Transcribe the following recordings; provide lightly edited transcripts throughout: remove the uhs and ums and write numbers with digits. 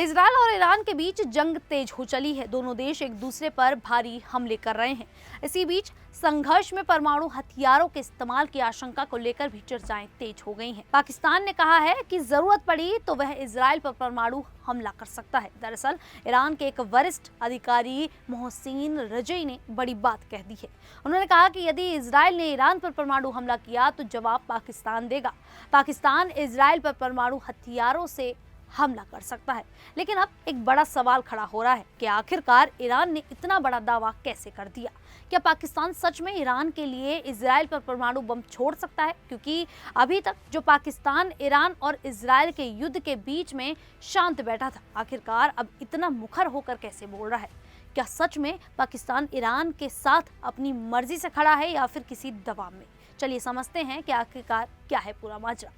Israel और Iran के बीच जंग तेज हो चली है। दोनों देश एक दूसरे पर भारी हमले कर रहे हैं। इसी बीच संघर्ष में परमाणु हथियारों के इस्तेमाल की आशंका को लेकर भी चर्चाएं तेज हो गई हैं। पाकिस्तान ने कहा है कि जरूरत पड़ी तो वह इजरायल पर परमाणु हमला कर सकता है। दरअसल ईरान के एक वरिष्ठ अधिकारी मोहसिन रजई ने बड़ी बात कह दी है। उन्होंने कहा कि यदि इजरायल ने ईरान पर परमाणु हमला किया तो जवाब पाकिस्तान देगा। पाकिस्तान इजरायल पर परमाणु हथियारों से हमला कर सकता है। लेकिन अब एक बड़ा सवाल खड़ा हो रहा है कि आखिरकार ईरान ने इतना बड़ा दावा कैसे कर दिया। क्या पाकिस्तान सच में ईरान के लिए इजरायल पर परमाणु बम छोड़ सकता है? क्योंकि अभी तक जो पाकिस्तान ईरान और इजरायल के युद्ध के बीच में शांत बैठा था, आखिरकार अब इतना मुखर होकर कैसे बोल रहा है? क्या सच में पाकिस्तान ईरान के साथ अपनी मर्जी से खड़ा है या फिर किसी दबाव में? चलिए समझते हैं कि आखिरकार क्या है पूरा माजरा।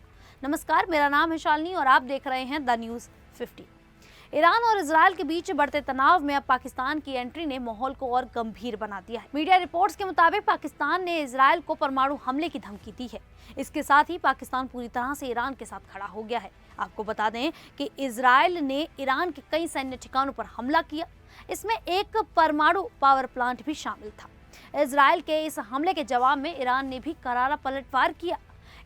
नमस्कार, मेरा नाम है शालिनी और आप देख रहे हैं द न्यूज़ 50। ईरान और इजरायल के बीच बढ़ते तनाव में अब पाकिस्तान की एंट्री ने माहौल को और गंभीर बना दिया है। मीडिया रिपोर्ट्स के मुताबिक पाकिस्तान ने इजरायल को परमाणु हमले की धमकी दी है। इसके साथ ही पाकिस्तान पूरी तरह से ईरान के साथ खड़ा हो गया है। आपको बता दें कि इजरायल ने ईरान के कई सैन्य ठिकानों पर हमला किया। इसमें एक परमाणु पावर प्लांट भी शामिल था। इजरायल के इस हमले के जवाब में ईरान ने भी करारा पलटवार किया।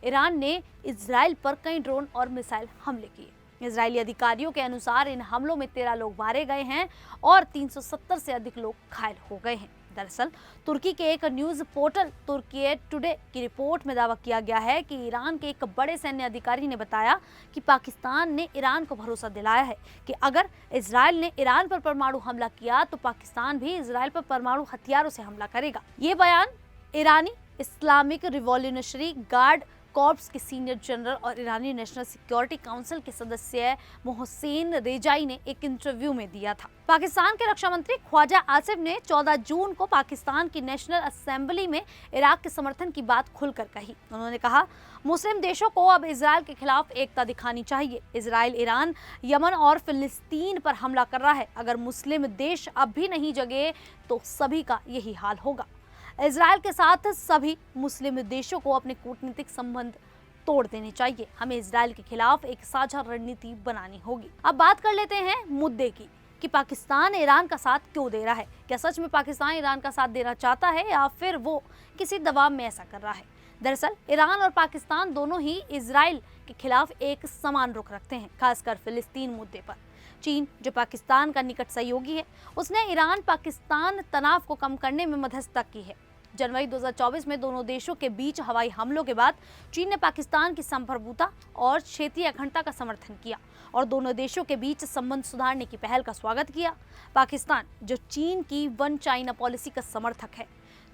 ईरान ने इजरायल पर कई ड्रोन और मिसाइल हमले किए। इजरायली अधिकारियों के अनुसार इन हमलों में 13 लोग मारे गए हैं और 370 से अधिक लोग घायल हो गए हैं। दरअसल तुर्की के एक न्यूज पोर्टल तुर्की टुडे की रिपोर्ट में दावा किया गया है कि ईरान के एक बड़े सैन्य अधिकारी ने बताया कि पाकिस्तान ने ईरान को भरोसा दिलाया है कि अगर इजरायल ने ईरान पर परमाणु हमला किया तो पाकिस्तान भी इजरायल पर परमाणु हथियारों से हमला करेगा। ये बयान ईरानी इस्लामिक रिवॉल्यूशनरी गार्ड कॉर्प्स के सीनियर जनरल और ईरानी नेशनल सिक्योरिटी काउंसिल के सदस्य मोहसिन रेजाई ने एक इंटरव्यू में दिया था। पाकिस्तान के रक्षा मंत्री ख्वाजा आसिफ ने 14 जून को पाकिस्तान की नेशनल असेंबली में इराक के समर्थन की बात खुलकर कही। उन्होंने कहा, मुस्लिम देशों को अब इजरायल के खिलाफ एकता दिखानी चाहिए। इजरायल ईरान, यमन और फिलिस्तीन पर हमला कर रहा है। अगर मुस्लिम देश अब भी नहीं जगे तो सभी का यही हाल होगा। इजरायल के साथ सभी मुस्लिम देशों को अपने कूटनीतिक संबंध तोड़ देने चाहिए। हमें इजरायल के खिलाफ एक साझा रणनीति बनानी होगी। अब बात कर लेते हैं मुद्दे की कि पाकिस्तान ईरान का साथ क्यों दे रहा है। क्या सच में पाकिस्तान ईरान का साथ देना चाहता है या फिर वो किसी दबाव में ऐसा कर रहा है? दरअसल ईरान और पाकिस्तान दोनों ही इजरायल के खिलाफ एक समान रुख रखते हैं, खासकर फिलिस्तीन मुद्दे पर। चीन, जो पाकिस्तान का निकट सहयोगी है, उसने ईरान पाकिस्तान तनाव को कम करने में मध्यस्थता की है। जनवरी 2024 में दोनों देशों के बीच हवाई हमलों के बाद चीन ने पाकिस्तान की संप्रभुता और क्षेत्रीय अखंडता का समर्थन किया और दोनों देशों के बीच संबंध सुधारने की पहल का स्वागत किया। पाकिस्तान, जो चीन की वन चाइना पॉलिसी का समर्थक है,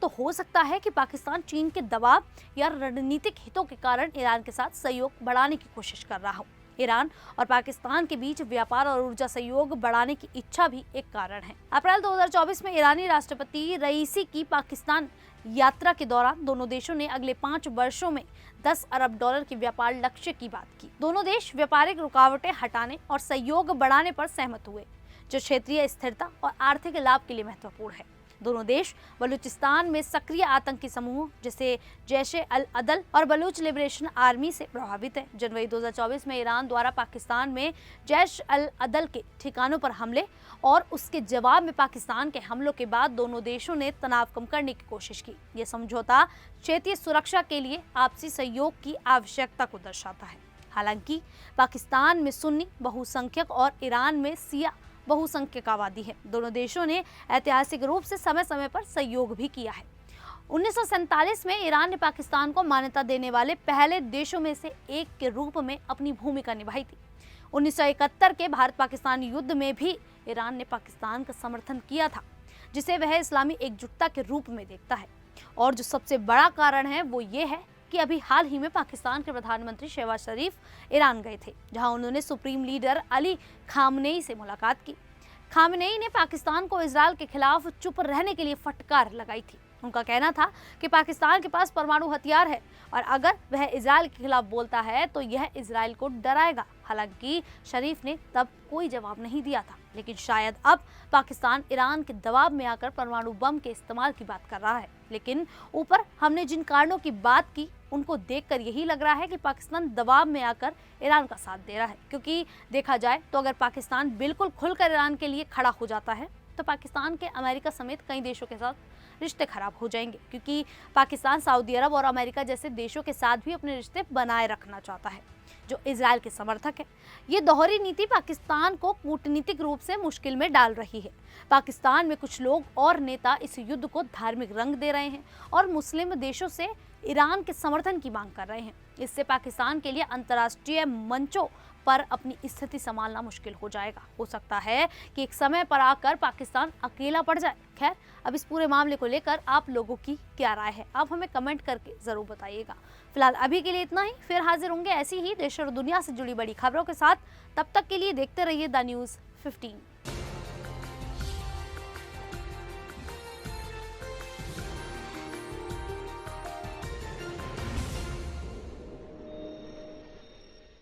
तो हो सकता है कि पाकिस्तान चीन के दबाव या रणनीतिक हितों के कारण ईरान के साथ सहयोग बढ़ाने की कोशिश कर रहा हो। ईरान और पाकिस्तान के बीच व्यापार और ऊर्जा सहयोग बढ़ाने की इच्छा भी एक कारण है। अप्रैल 2024 में ईरानी राष्ट्रपति रईसी की पाकिस्तान यात्रा के दौरान दोनों देशों ने अगले 5 वर्षों में $10 अरब के व्यापार लक्ष्य की बात की। दोनों देश व्यापारिक रुकावटें हटाने और सहयोग बढ़ाने पर सहमत हुए, जो क्षेत्रीय स्थिरता और आर्थिक लाभ के लिए महत्वपूर्ण है। दोनों देश बलूचिस्तान में सक्रिय आतंकी समूह जैसे जैश अल अदल और बलूच लिबरेशन आर्मी से प्रभावित है। जनवरी 2024 में ईरान द्वारा पाकिस्तान में जैश अल अदल के ठिकानों पर हमले और उसके जवाब में पाकिस्तान के हमलों के बाद दोनों देशों ने तनाव कम करने की कोशिश की। यह समझौता क्षेत्रीय सुरक्षा के लिए आपसी सहयोग की आवश्यकता को दर्शाता है। हालांकि पाकिस्तान में सुन्नी बहुसंख्यक और ईरान में शिया बहुसंख्यक आबादी है। दोनों देशों ने ऐतिहासिक रूप से समय समय पर सहयोग भी किया है। 1947 में ईरान ने पाकिस्तान को मान्यता देने वाले पहले देशों में से एक के रूप में अपनी भूमिका निभाई थी। 1971 के भारत पाकिस्तान युद्ध में भी ईरान ने पाकिस्तान का समर्थन किया था, जिसे वह इस्लामी एकजुटता के रूप में देखता है। और जो सबसे बड़ा कारण है वो ये है कि अभी हाल ही में पाकिस्तान के प्रधानमंत्री शहबाज शरीफ ईरान गए थे, जहां उन्होंने सुप्रीम लीडर अली खामनेई से मुलाकात की। खामनेई ने पाकिस्तान को इजरायल के खिलाफ चुप रहने के लिए फटकार लगाई थी उनका कहना था कि पाकिस्तान के पास परमाणु हथियार है और अगर वह इजराइल के खिलाफ बोलता है तो यह इजराइल को डराएगा। हालांकि शरीफ ने तब कोई जवाब नहीं दिया था, लेकिन शायद अब पाकिस्तान ईरान के दबाव में आकर परमाणु बम के इस्तेमाल की बात कर रहा है। लेकिन ऊपर हमने जिन कारणों की बात की उनको देखकर यही लग रहा है कि पाकिस्तान दबाव में आकर ईरान का साथ दे रहा है, क्योंकि देखा जाए तो अगर पाकिस्तान बिल्कुल खुलकर ईरान के लिए खड़ा हो जाता है तो पाकिस्तान के अमेरिका समेत कई देशों के साथ रिश्ते खराब हो जाएंगे, क्योंकि पाकिस्तान सऊदी अरब और अमेरिका जैसे देशों के साथ भी अपने रिश्ते बनाए रखना चाहता है जो इजराइल के समर्थक है। ये दोहरी नीति पाकिस्तान को कूटनीतिक रूप से मुश्किल में डाल रही है। पाकिस्तान में कुछ लोग और नेता इस युद्ध को धार्मिक रंग दे रहे हैं और मुस्लिम देशों से ईरान के समर्थन की मांग कर रहे हैं। इससे पाकिस्तान के लिए अंतर्राष्ट्रीय मंचों पर अपनी स्थिति संभालना मुश्किल हो जाएगा। हो सकता है कि एक समय पर आकर पाकिस्तान अकेला पड़ जाए। खैर, अब इस पूरे मामले को लेकर आप लोगों की क्या राय है, आप हमें कमेंट करके जरूर बताइएगा। फिलहाल अभी के लिए इतना ही, फिर हाजिर होंगे ऐसी ही देश और दुनिया से जुड़ी बड़ी खबरों के साथ। तब तक के लिए देखते रहिए द न्यूज़ 15।